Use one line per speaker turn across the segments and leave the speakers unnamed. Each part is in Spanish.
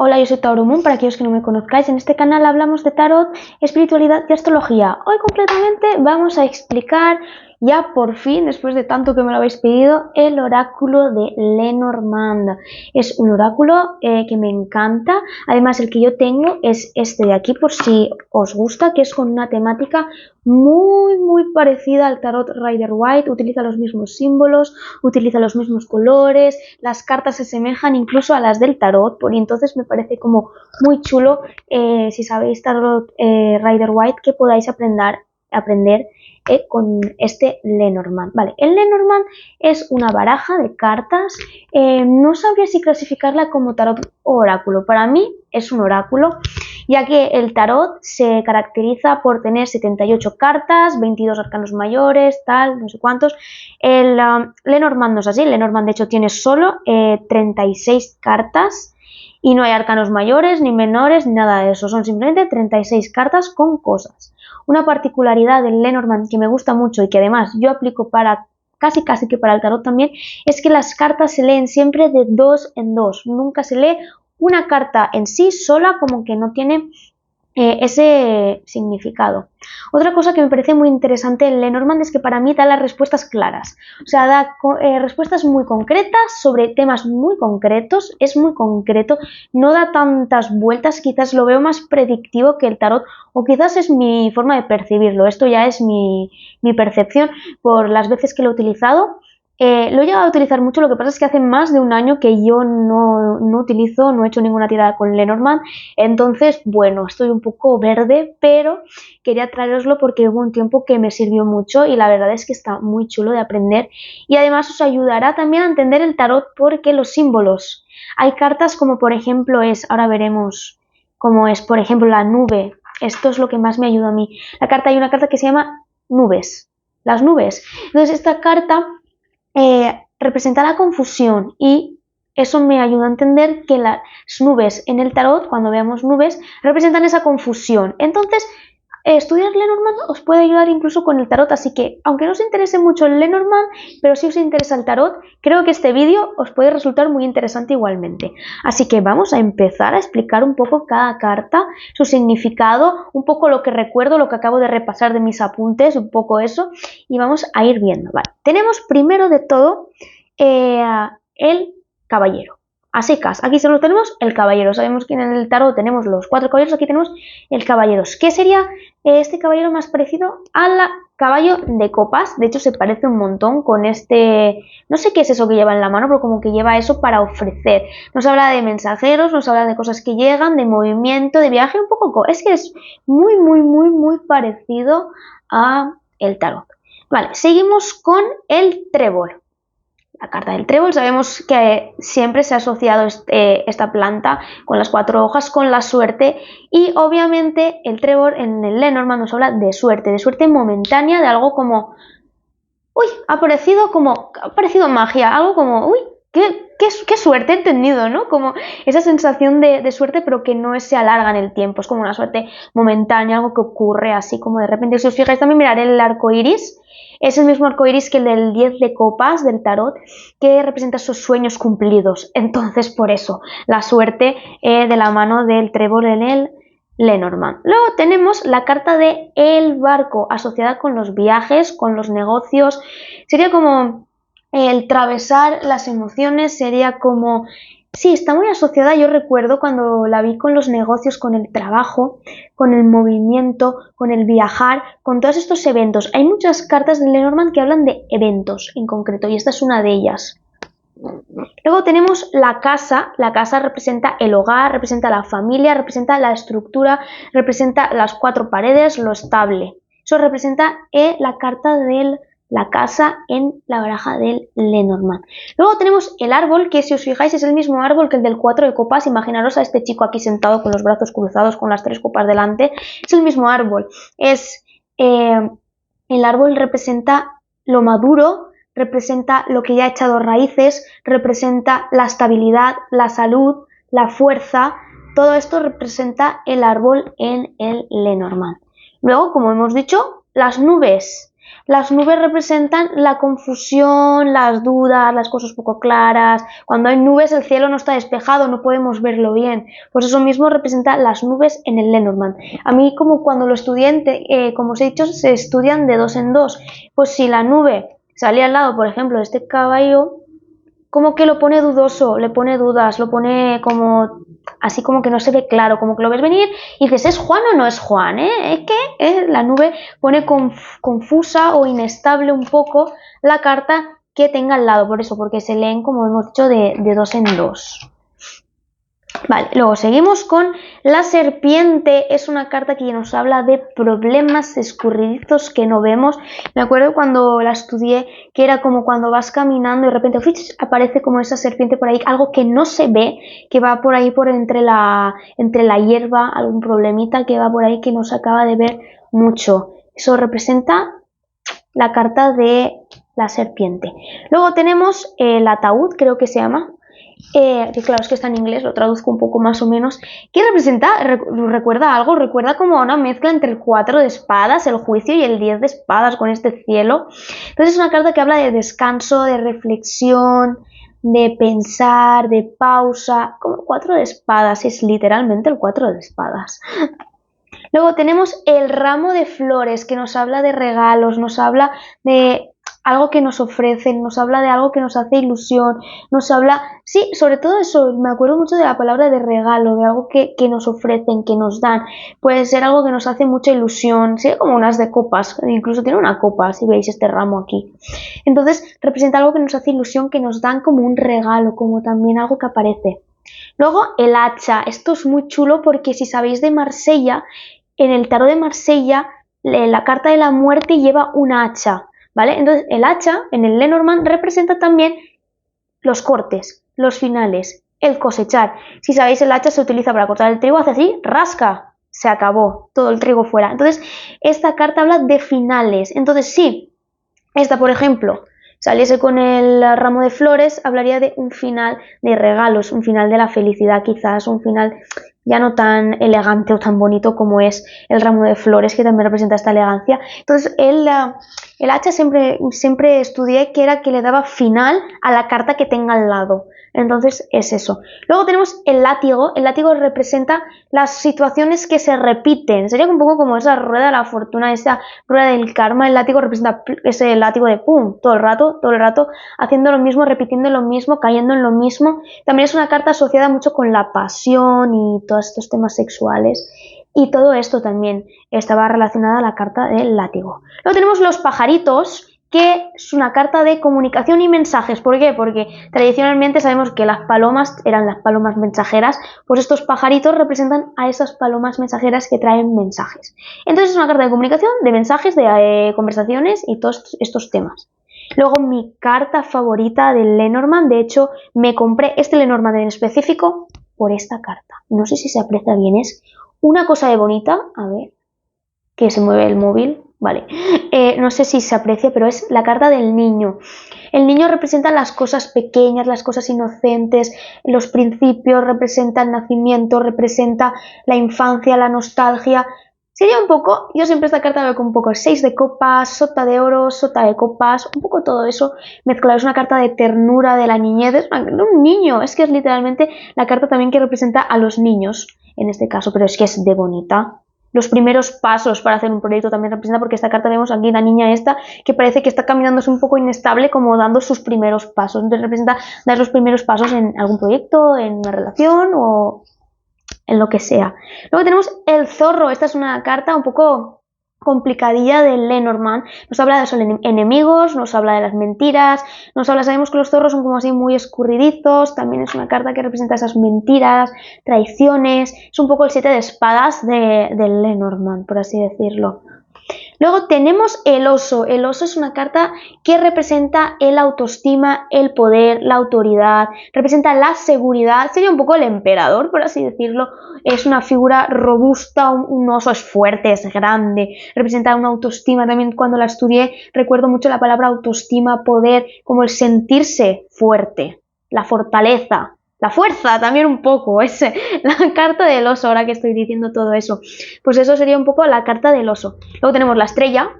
Hola, yo soy Tauro Moon, para aquellos que no me conozcáis. En este canal hablamos de tarot, espiritualidad y astrología. Hoy concretamente vamos a explicar, ya por fin, después de tanto que me lo habéis pedido, el oráculo de Lenormand. Es un oráculo que me encanta. Además, el que yo tengo es este de aquí, por si os gusta, que es con una temática muy parecida al tarot Rider-Waite. Utiliza los mismos símbolos, utiliza los mismos colores, las cartas se asemejan incluso a las del tarot, y entonces me parece como muy chulo, si sabéis tarot Rider-Waite, que podáis aprender con este Lenormand. Vale, el Lenormand es una baraja de cartas. No sabría si clasificarla como tarot o oráculo. Para mí es un oráculo, ya que el tarot se caracteriza por tener 78 cartas, 22 arcanos mayores, tal, no sé cuántos. El Lenormand no es así. Lenormand de hecho tiene solo 36 cartas y no hay arcanos mayores ni menores ni nada de eso. Son simplemente 36 cartas con cosas. Una particularidad del Lenormand que me gusta mucho y que además yo aplico para casi que para el tarot también, es que las cartas se leen siempre de dos en dos. Nunca se lee una carta en sí sola, como que no tiene ese significado. Otra cosa que me parece muy interesante en Lenormand es que para mí da las respuestas claras, o sea, da respuestas muy concretas sobre temas muy concretos, es muy concreto, no da tantas vueltas. Quizás lo veo más predictivo que el tarot, o quizás es mi forma de percibirlo. Esto ya es mi percepción por las veces que lo he utilizado. Lo he llegado a utilizar mucho, lo que pasa es que hace más de un año que yo no utilizo, no he hecho ninguna tirada con Lenormand, entonces, bueno, estoy un poco verde, pero quería traeroslo porque hubo un tiempo que me sirvió mucho y la verdad es que está muy chulo de aprender, y además os ayudará también a entender el tarot, porque los símbolos, hay cartas como por ejemplo ahora veremos cómo es, por ejemplo, la nube. Esto es lo que más me ayuda a mí. Hay una carta que se llama nubes, las nubes. Entonces esta carta representa la confusión, y eso me ayuda a entender que las nubes en el tarot, cuando veamos nubes, representan esa confusión. Entonces, estudiar Lenormand os puede ayudar incluso con el tarot, así que aunque no os interese mucho el Lenormand, pero si os interesa el tarot, creo que este vídeo os puede resultar muy interesante igualmente. Así que vamos a empezar a explicar un poco cada carta, su significado, un poco lo que recuerdo, lo que acabo de repasar de mis apuntes, un poco eso, y vamos a ir viendo. Vale. Tenemos primero de todo el caballero. A secas, aquí solo tenemos el caballero. Sabemos que en el tarot tenemos los 4 caballeros, aquí tenemos el caballero. ¿Qué sería este caballero más parecido al caballo de copas? De hecho se parece un montón con este, no sé qué es eso que lleva en la mano, pero como que lleva eso para ofrecer. Nos habla de mensajeros, nos habla de cosas que llegan, de movimiento, de viaje, un poco, es que es muy parecido a el tarot. Vale, seguimos con el trébol. La carta del trébol, sabemos que siempre se ha asociado esta planta con las 4 hojas con la suerte, y obviamente el trébol en el Lenormand nos habla de suerte momentánea, de algo como, uy, ha parecido magia, algo como, uy, qué suerte, he entendido, ¿no? Como esa sensación de suerte, pero que no se alarga en el tiempo, es como una suerte momentánea, algo que ocurre así como de repente. Si os fijáis también, mirad el arco iris. Es el mismo arco iris que el del 10 de copas del tarot, que representa esos sueños cumplidos. Entonces, por eso, la suerte de la mano del trébol en el Lenormand. Luego tenemos la carta de el barco, asociada con los viajes, con los negocios. Sería como el atravesar las emociones, sería como... Sí, está muy asociada. Yo recuerdo cuando la vi con los negocios, con el trabajo, con el movimiento, con el viajar, con todos estos eventos. Hay muchas cartas de Lenormand que hablan de eventos en concreto, y esta es una de ellas. Luego tenemos la casa. La casa representa el hogar, representa la familia, representa la estructura, representa las 4 paredes, lo estable. Eso representa la carta de la casa en la baraja del Lenormand. Luego tenemos el árbol, que si os fijáis es el mismo árbol que el del 4 de copas. Imaginaros a este chico aquí sentado con los brazos cruzados, con las 3 copas delante. Es el mismo árbol. El árbol representa lo maduro, representa lo que ya ha echado raíces, representa la estabilidad, la salud, la fuerza. Todo esto representa el árbol en el Lenormand. Luego, como hemos dicho, las nubes. Las nubes representan la confusión, las dudas, las cosas poco claras. Cuando hay nubes el cielo no está despejado, no podemos verlo bien. Pues eso mismo representa las nubes en el Lenormand. A mí, como cuando lo estudié, como os he dicho, se estudian de dos en dos. Pues si la nube salía al lado, por ejemplo, de este caballo, como que lo pone dudoso, le pone dudas, lo pone como así como que no se ve claro, como que lo ves venir y dices, ¿es Juan o no es Juan? Es que la nube pone confusa o inestable un poco la carta que tenga al lado, por eso, porque se leen, como hemos dicho, de dos en dos. Vale, luego seguimos con la serpiente. Es una carta que nos habla de problemas escurridizos que no vemos. Me acuerdo cuando la estudié que era como cuando vas caminando y de repente aparece como esa serpiente por ahí, algo que no se ve, que va por ahí por entre la hierba, algún problemita que va por ahí que no se acaba de ver mucho. Eso representa la carta de la serpiente. Luego tenemos el ataúd, creo que se llama. Que claro, es que está en inglés, lo traduzco un poco más o menos. ¿Qué representa? ¿Recuerda algo? Recuerda como una mezcla entre el 4 de espadas, el juicio, y el 10 de espadas con este cielo. Entonces es una carta que habla de descanso, de reflexión, de pensar, de pausa. Como 4 de espadas, es literalmente el 4 de espadas. Luego tenemos el ramo de flores, que nos habla de regalos, nos habla de algo que nos ofrecen, nos habla de algo que nos hace ilusión, nos habla, sí, sobre todo eso, me acuerdo mucho de la palabra de regalo, de algo que nos ofrecen, que nos dan, puede ser algo que nos hace mucha ilusión, sí, como unas de copas, incluso tiene una copa, si veis este ramo aquí. Entonces representa algo que nos hace ilusión, que nos dan como un regalo, como también algo que aparece. Luego el hacha, esto es muy chulo porque si sabéis de Marsella, en el tarot de Marsella, la carta de la muerte lleva un hacha, ¿vale? Entonces el hacha en el Lenormand representa también los cortes, los finales, el cosechar. Si sabéis, el hacha se utiliza para cortar el trigo, hace así, rasca, se acabó, todo el trigo fuera. Entonces esta carta habla de finales. Entonces sí, esta por ejemplo saliese con el ramo de flores, hablaría de un final de regalos, un final de la felicidad quizás, un final ya no tan elegante o tan bonito como es el ramo de flores, que también representa esta elegancia. Entonces el hacha siempre estudié que era que le daba final a la carta que tenga al lado. Entonces es eso. Luego tenemos el látigo. El látigo representa las situaciones que se repiten. Sería un poco como esa rueda de la fortuna, esa rueda del karma. El látigo representa ese látigo de pum, todo el rato, haciendo lo mismo, repitiendo lo mismo, cayendo en lo mismo. También es una carta asociada mucho con la pasión y todos estos temas sexuales. Y todo esto también estaba relacionado a la carta del látigo. Luego tenemos los pajaritos, que es una carta de comunicación y mensajes. ¿Por qué? Porque tradicionalmente sabemos que las palomas eran las palomas mensajeras, pues estos pajaritos representan a esas palomas mensajeras que traen mensajes. Entonces es una carta de comunicación, de mensajes, de conversaciones y todos estos temas. Luego mi carta favorita del Lenormand, de hecho me compré este Lenormand en específico por esta carta. No sé si se aprecia bien, es una cosa de bonita, a ver, que se mueve el móvil. Vale, no sé si se aprecia, pero es la carta del niño. El niño representa las cosas pequeñas, las cosas inocentes, los principios, representa el nacimiento, representa la infancia, la nostalgia. Sería un poco, yo siempre esta carta veo con un poco 6 de copas, sota de oro, sota de copas, un poco todo eso mezclado. Es una carta de ternura, de la niñez, es un niño, es que es literalmente la carta también que representa a los niños en este caso, pero es que es de bonita. Los primeros pasos para hacer un proyecto también representa, porque esta carta vemos aquí la niña esta que parece que está caminando un poco inestable, como dando sus primeros pasos. Entonces representa dar los primeros pasos en algún proyecto, en una relación o en lo que sea. Luego tenemos el zorro. Esta es una carta un poco complicadilla del Lenormand. Nos habla de los enemigos, nos habla de las mentiras, sabemos que los zorros son como así muy escurridizos, también es una carta que representa esas mentiras, traiciones, es un poco el 7 de espadas del Lenormand, por así decirlo. Luego tenemos el oso. El oso es una carta que representa el autoestima, el poder, la autoridad, representa la seguridad, sería un poco el emperador, por así decirlo. Es una figura robusta, un oso es fuerte, es grande, representa una autoestima. También cuando la estudié recuerdo mucho la palabra autoestima, poder, como el sentirse fuerte, la fortaleza. La fuerza también un poco, es la carta del oso, ahora que estoy diciendo todo eso. Pues eso sería un poco la carta del oso. Luego tenemos la estrella.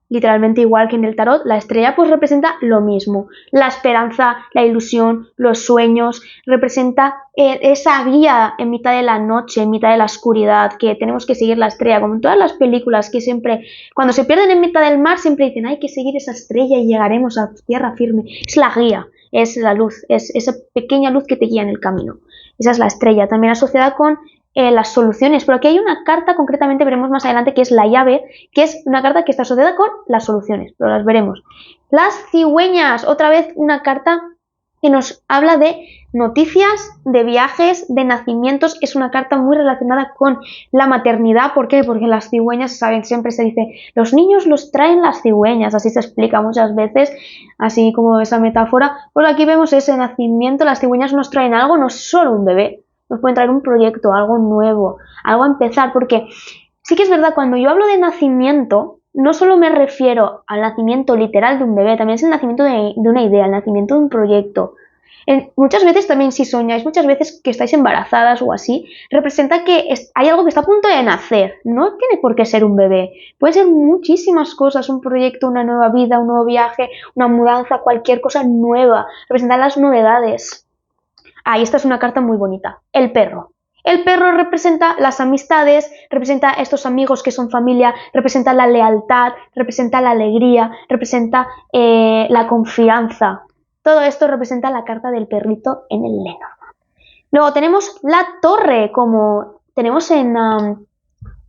literalmente igual que en el tarot, la estrella pues representa lo mismo, la esperanza, la ilusión, los sueños, representa esa guía en mitad de la noche, en mitad de la oscuridad, que tenemos que seguir la estrella, como en todas las películas que siempre, cuando se pierden en mitad del mar, siempre dicen, hay que seguir esa estrella y llegaremos a tierra firme. Es la guía, es la luz, es esa pequeña luz que te guía en el camino. Esa es la estrella, también asociada con las soluciones, pero aquí hay una carta, concretamente veremos más adelante, que es la llave, que es una carta que está asociada con las soluciones, pero las veremos. Las cigüeñas, otra vez una carta que nos habla de noticias, de viajes, de nacimientos, es una carta muy relacionada con la maternidad. ¿Por qué? Porque las cigüeñas, saben, siempre se dice, los niños los traen las cigüeñas, así se explica muchas veces, así como esa metáfora. Pues aquí vemos ese nacimiento, las cigüeñas nos traen algo, no es solo un bebé, nos pueden traer un proyecto, algo nuevo, algo a empezar, porque sí que es verdad, cuando yo hablo de nacimiento, no solo me refiero al nacimiento literal de un bebé, también es el nacimiento de una idea, el nacimiento de un proyecto. Muchas veces también, si soñáis, muchas veces que estáis embarazadas o así, representa que hay algo que está a punto de nacer. No tiene por qué ser un bebé, puede ser muchísimas cosas, un proyecto, una nueva vida, un nuevo viaje, una mudanza, cualquier cosa nueva, representa las novedades. Esta es una carta muy bonita. El perro. El perro representa las amistades, representa estos amigos que son familia, representa la lealtad, representa la alegría, representa la confianza. Todo esto representa la carta del perrito en el Lenormand. Luego tenemos la torre, como tenemos en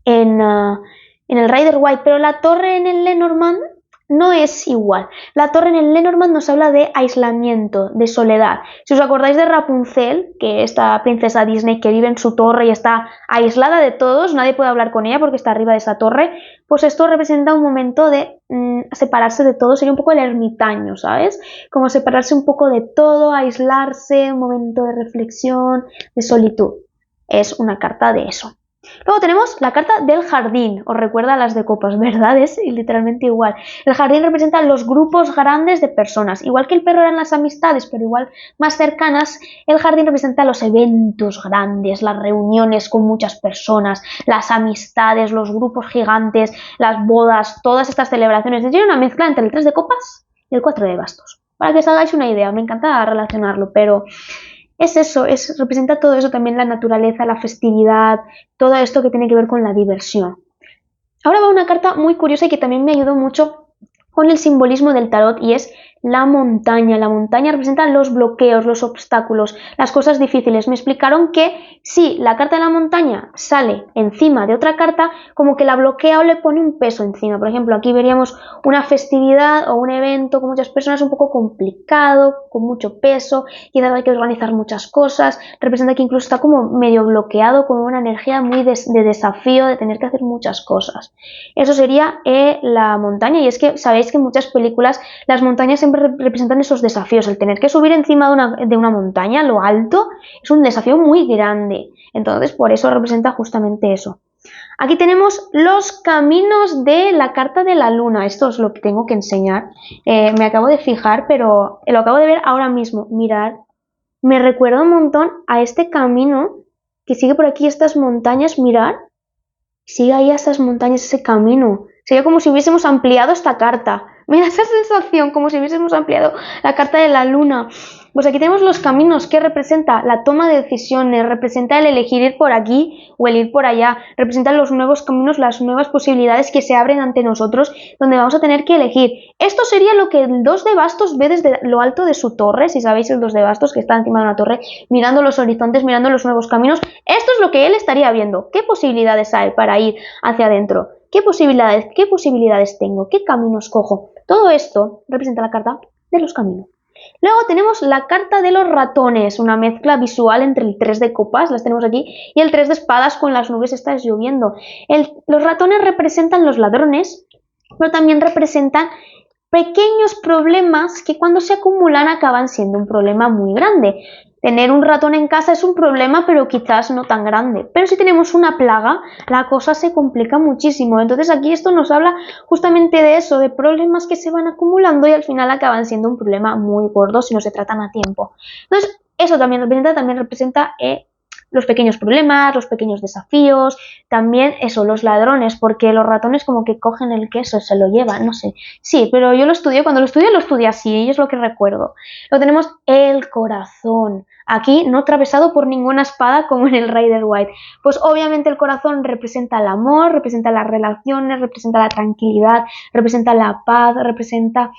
el Rider White, pero la torre en el Lenormand no es igual. La torre en el Lenormand nos habla de aislamiento, de soledad. Si os acordáis de Rapunzel, que esta princesa Disney que vive en su torre y está aislada de todos, nadie puede hablar con ella porque está arriba de esa torre, pues esto representa un momento de separarse de todo, sería un poco el ermitaño, ¿sabes? Como separarse un poco de todo, aislarse, un momento de reflexión, de solitud. Es una carta de eso. Luego tenemos la carta del jardín, os recuerda a las de copas, ¿verdad? Es literalmente igual. El jardín representa los grupos grandes de personas, igual que el perro eran las amistades, pero igual más cercanas, el jardín representa los eventos grandes, las reuniones con muchas personas, las amistades, los grupos gigantes, las bodas, todas estas celebraciones. Es una mezcla entre el 3 de copas y el 4 de bastos. Para que os hagáis una idea, me encanta relacionarlo, pero es eso, representa todo eso, también la naturaleza, la festividad, todo esto que tiene que ver con la diversión. Ahora va una carta muy curiosa y que también me ayudó mucho con el simbolismo del tarot, y es la montaña. La montaña representa los bloqueos, los obstáculos, las cosas difíciles. Me explicaron que si la carta de la montaña sale encima de otra carta, como que la bloquea o le pone un peso encima. Por ejemplo, aquí veríamos una festividad o un evento con muchas personas un poco complicado, con mucho peso, quizás hay que organizar muchas cosas. Representa que incluso está como medio bloqueado, con una energía muy de desafío, de tener que hacer muchas cosas. Eso sería la montaña, y es que sabéis que en muchas películas las montañas siempre representan esos desafíos. El tener que subir encima de una montaña, lo alto, es un desafío muy grande. Entonces, por eso representa justamente eso. Aquí tenemos los caminos de la carta de la luna. Esto es lo que tengo que enseñar. Me acabo de fijar, pero lo acabo de ver ahora mismo. Mirad, me recuerda un montón a este camino que sigue por aquí, estas montañas. Mirad, sigue ahí a estas montañas, ese camino. Sería como si hubiésemos ampliado esta carta. Mira esa sensación, como si hubiésemos ampliado la carta de la luna. Pues aquí tenemos los caminos, que representa la toma de decisiones, representa el elegir ir por aquí o el ir por allá, representa los nuevos caminos, las nuevas posibilidades que se abren ante nosotros, donde vamos a tener que elegir. Esto sería lo que el 2 de bastos ve desde lo alto de su torre. Si sabéis, el 2 de bastos, que está encima de una torre, mirando los horizontes, mirando los nuevos caminos, esto es lo que él estaría viendo. ¿Qué posibilidades hay para ir hacia adentro? ¿Qué posibilidades tengo? ¿Qué caminos cojo? Todo esto representa la carta de los caminos. Luego tenemos la carta de los ratones, una mezcla visual entre el 3 de copas, las tenemos aquí, y el 3 de espadas con las nubes estas lloviendo. Los ratones representan los ladrones, pero también representan pequeños problemas que cuando se acumulan acaban siendo un problema muy grande. Tener un ratón en casa es un problema, pero quizás no tan grande. Pero si tenemos una plaga, la cosa se complica muchísimo. Entonces aquí esto nos habla justamente de eso, de problemas que se van acumulando y al final acaban siendo un problema muy gordo si no se tratan a tiempo. Entonces eso también representa los pequeños problemas, los pequeños desafíos, también eso, los ladrones, porque los ratones como que cogen el queso, se lo llevan, no sé. Sí, pero yo lo estudié, cuando lo estudié así, y es lo que recuerdo. Luego tenemos el corazón. Aquí no atravesado por ninguna espada como en el Rider White. Pues obviamente el corazón representa el amor, representa las relaciones, representa la tranquilidad, representa la paz, representa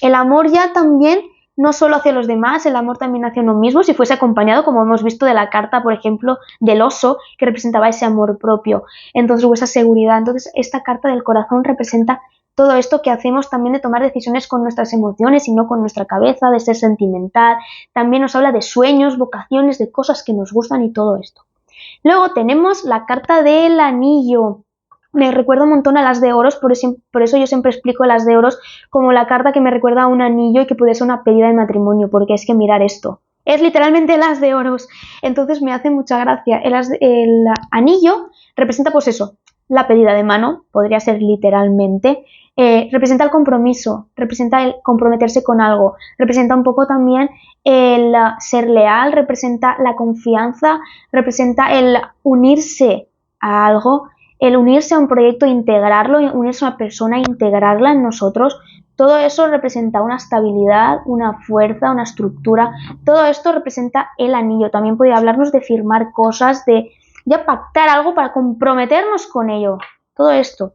el amor ya también, no solo hacia los demás, el amor también hacia uno mismo, si fuese acompañado, como hemos visto de la carta, por ejemplo, del oso, que representaba ese amor propio, entonces, o esa seguridad. Entonces, esta carta del corazón representa todo esto que hacemos también de tomar decisiones con nuestras emociones y no con nuestra cabeza, de ser sentimental. También nos habla de sueños, vocaciones, de cosas que nos gustan y todo esto. Luego tenemos la carta del anillo. Me recuerda un montón a las de oros, por eso yo siempre explico las de oros como la carta que me recuerda a un anillo y que puede ser una pedida de matrimonio, porque es que mirar esto. Es literalmente las de oros. Entonces me hace mucha gracia. El anillo representa pues eso, la pedida de mano, podría ser literalmente. Representa el compromiso, representa el comprometerse con algo, representa un poco también el ser leal, representa la confianza, representa el unirse a algo, el unirse a un proyecto, integrarlo, unirse a una persona, integrarla en nosotros. Todo eso representa una estabilidad, una fuerza, una estructura. Todo esto representa el anillo. También podría hablarnos de firmar cosas, de ya pactar algo para comprometernos con ello. Todo esto.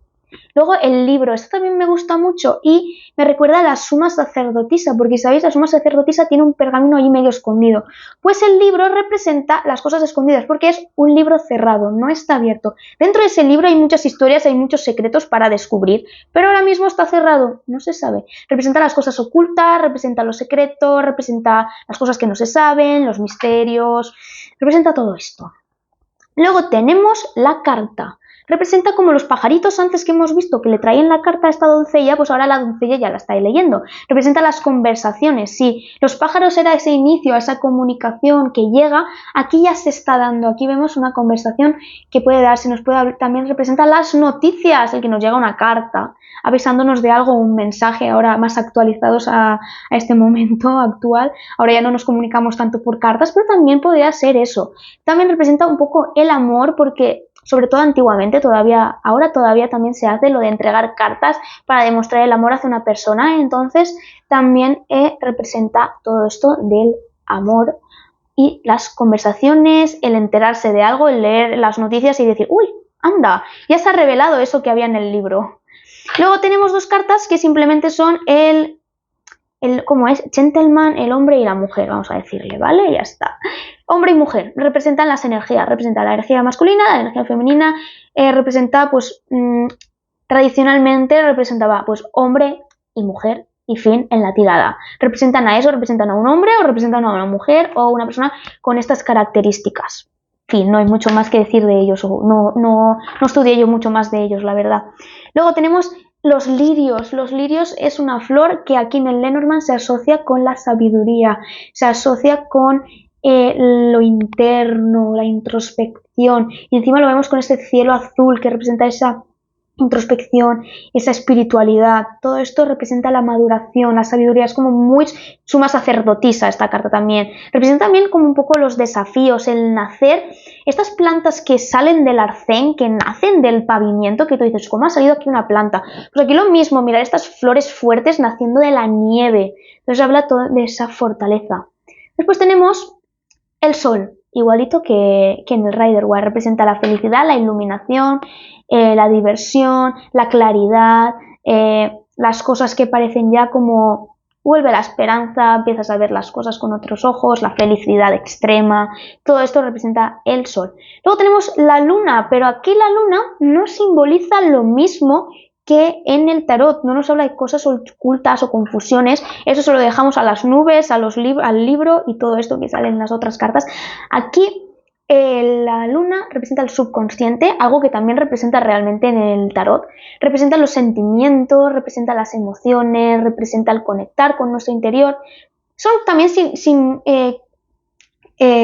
Luego el libro, esto también me gusta mucho y me recuerda a la suma sacerdotisa, porque sabéis, la suma sacerdotisa tiene un pergamino ahí medio escondido. Pues el libro representa las cosas escondidas, porque es un libro cerrado, no está abierto. Dentro de ese libro hay muchas historias, hay muchos secretos para descubrir, pero ahora mismo está cerrado, no se sabe. Representa las cosas ocultas, representa los secretos, representa las cosas que no se saben, los misterios, representa todo esto. Luego tenemos la carta. Representa como los pajaritos antes que hemos visto que le traían la carta a esta doncella, pues ahora la doncella ya la está leyendo. Representa las conversaciones, sí. Los pájaros era ese inicio, esa comunicación que llega, aquí ya se está dando. Aquí vemos una conversación que puede darse, también representa las noticias, el que nos llega una carta, avisándonos de algo, un mensaje, ahora más actualizados a este momento actual. Ahora ya no nos comunicamos tanto por cartas, pero también podría ser eso. También representa un poco el amor, porque sobre todo antiguamente, ahora todavía también se hace lo de entregar cartas para demostrar el amor hacia una persona. Entonces también representa todo esto del amor y las conversaciones, el enterarse de algo, el leer las noticias y decir, uy, anda, ya se ha revelado eso que había en el libro. Luego tenemos dos cartas que simplemente son ¿cómo es? Gentleman, el hombre y la mujer, vamos a decirle, ¿vale? Ya está. Hombre y mujer representan las energías, representa la energía masculina, la energía femenina, representa, pues, tradicionalmente representaba, pues, hombre y mujer y fin en la tirada. Representan a eso, representan a un hombre o representan a una mujer o una persona con estas características. Fin, no hay mucho más que decir de ellos, no estudié yo mucho más de ellos, la verdad. Luego tenemos los lirios. Los lirios es una flor que aquí en el Lenormand se asocia con la sabiduría, se asocia con lo interno, la introspección, y encima lo vemos con este cielo azul que representa esa introspección, esa espiritualidad. Todo esto representa la maduración, la sabiduría, es como muy suma sacerdotisa esta carta también. Representa también como un poco los desafíos, el nacer, estas plantas que salen del arcén, que nacen del pavimento, que tú dices, ¿cómo ha salido aquí una planta? Pues aquí lo mismo, mirar estas flores fuertes naciendo de la nieve. Entonces habla todo de esa fortaleza. Después tenemos el sol, igualito que en el Rider Waite, representa la felicidad, la iluminación, la diversión, la claridad, las cosas que parecen ya como vuelve la esperanza, empiezas a ver las cosas con otros ojos, la felicidad extrema, todo esto representa el sol. Luego tenemos la luna, pero aquí la luna no simboliza lo mismo que en el tarot, no nos habla de cosas ocultas o confusiones, eso se lo dejamos a las nubes, al libro y todo esto que sale en las otras cartas. Aquí la luna representa el subconsciente, algo que también representa realmente en el tarot, representa los sentimientos, representa las emociones, representa el conectar con nuestro interior. Son también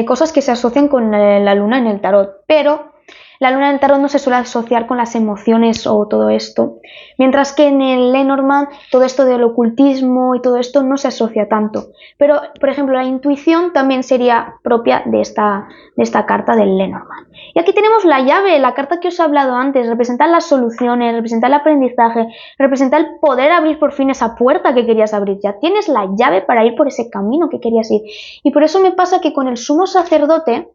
cosas que se asocian con la luna en el tarot, pero La luna del tarot no se suele asociar con las emociones o todo esto, mientras que en el Lenormand todo esto del ocultismo y todo esto no se asocia tanto. Pero, por ejemplo, la intuición también sería propia de esta carta del Lenormand. Y aquí tenemos la llave, la carta que os he hablado antes, representa las soluciones, representa el aprendizaje, representa el poder abrir por fin esa puerta que querías abrir. Ya tienes la llave para ir por ese camino que querías ir. Y por eso me pasa que con el sumo sacerdote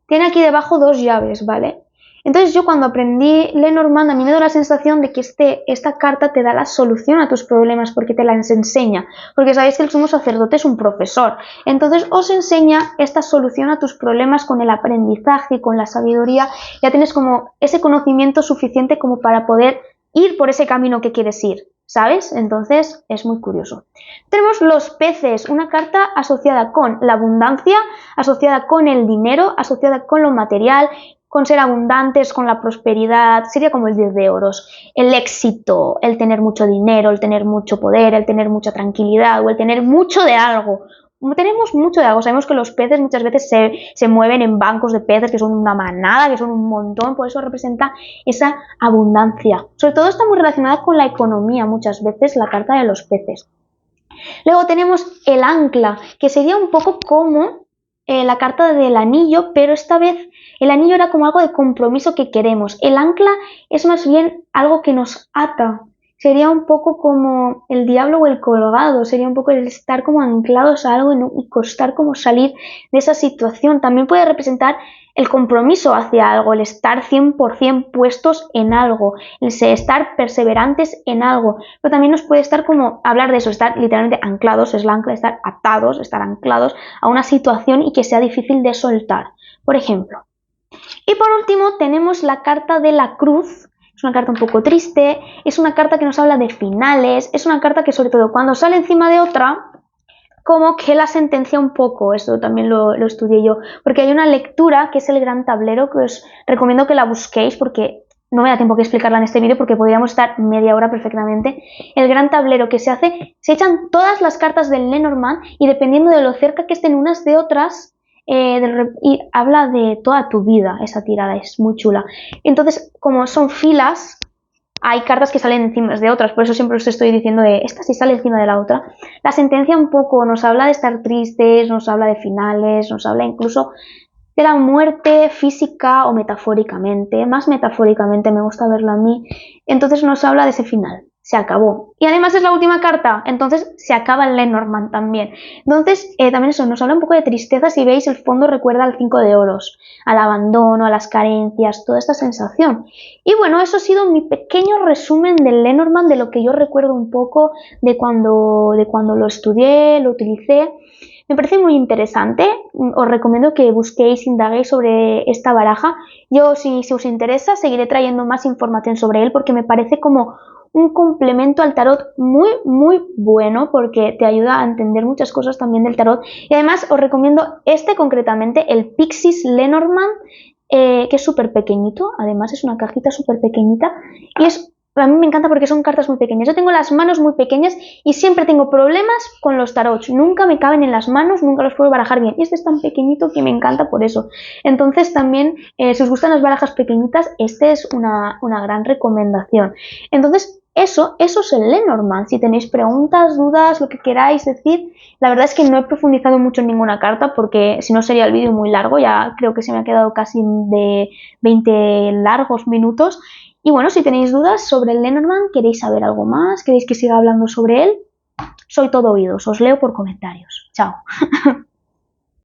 tiene aquí debajo 2 llaves, ¿vale? Entonces yo cuando aprendí Lenormand a mí me da la sensación de que esta carta te da la solución a tus problemas porque te las enseña, porque sabéis que el sumo sacerdote es un profesor, entonces os enseña esta solución a tus problemas con el aprendizaje, con la sabiduría, ya tienes como ese conocimiento suficiente como para poder ir por ese camino que quieres ir, ¿sabes? Entonces es muy curioso. Tenemos los peces, una carta asociada con la abundancia, asociada con el dinero, asociada con lo material, con ser abundantes, con la prosperidad, sería como el 10 de oros, el éxito, el tener mucho dinero, el tener mucho poder, el tener mucha tranquilidad o el tener mucho de algo. Tenemos mucho de algo, sabemos que los peces muchas veces se mueven en bancos de peces que son una manada, que son un montón, por eso representa esa abundancia. Sobre todo está muy relacionada con la economía muchas veces la carta de los peces. Luego tenemos el ancla, que sería un poco como la carta del anillo, pero esta vez el anillo era como algo de compromiso que queremos. El ancla es más bien algo que nos ata. Sería un poco como el diablo o el colgado, sería un poco el estar como anclados a algo y costar como salir de esa situación. También puede representar el compromiso hacia algo, el estar 100% puestos en algo, el estar perseverantes en algo, pero también nos puede estar como hablar de eso, estar literalmente anclados, es la ancla, estar atados, estar anclados a una situación y que sea difícil de soltar, por ejemplo. Y por último tenemos la carta de la cruz. Es una carta un poco triste, es una carta que nos habla de finales, es una carta que sobre todo cuando sale encima de otra, como que la sentencia un poco, eso también lo estudié yo, porque hay una lectura que es el gran tablero, que os recomiendo que la busquéis porque no me da tiempo que explicarla en este vídeo porque podríamos estar media hora perfectamente. El gran tablero que se hace, se echan todas las cartas del Lenormand y dependiendo de lo cerca que estén unas de otras, y habla de toda tu vida esa tirada, es muy chula. Entonces, como son filas, hay cartas que salen encima de otras, por eso siempre os estoy diciendo de esta sí sale encima de la otra. La sentencia un poco nos habla de estar tristes, nos habla de finales, nos habla incluso de la muerte física o metafóricamente, más metafóricamente me gusta verlo a mí, entonces nos habla de ese final. Se acabó. Y además es la última carta, entonces se acaba el Lenormand también. Entonces, también eso nos habla un poco de tristeza, si veis el fondo recuerda al 5 de oros, al abandono, a las carencias, toda esta sensación. Y bueno, eso ha sido mi pequeño resumen del Lenormand, de lo que yo recuerdo un poco de cuando lo estudié, lo utilicé. Me parece muy interesante, os recomiendo que busquéis, indaguéis sobre esta baraja. Yo, si os interesa, seguiré trayendo más información sobre él porque me parece como un complemento al tarot muy muy bueno porque te ayuda a entender muchas cosas también del tarot y además os recomiendo este concretamente, el Pixis Lenormand, que es súper pequeñito, además es una cajita súper pequeñita y a mí me encanta porque son cartas muy pequeñas. Yo tengo las manos muy pequeñas y siempre tengo problemas con los tarots. Nunca me caben en las manos, nunca los puedo barajar bien. Y este es tan pequeñito que me encanta por eso. Entonces también, si os gustan las barajas pequeñitas, este es una gran recomendación. Entonces, eso es el Lenormand. Si tenéis preguntas, dudas, lo que queráis decir, la verdad es que no he profundizado mucho en ninguna carta porque si no sería el vídeo muy largo. Ya creo que se me ha quedado casi de 20 largos minutos. Y bueno, si tenéis dudas sobre el Lenormand, queréis saber algo más, queréis que siga hablando sobre él, soy todo oídos, os leo por comentarios. Chao.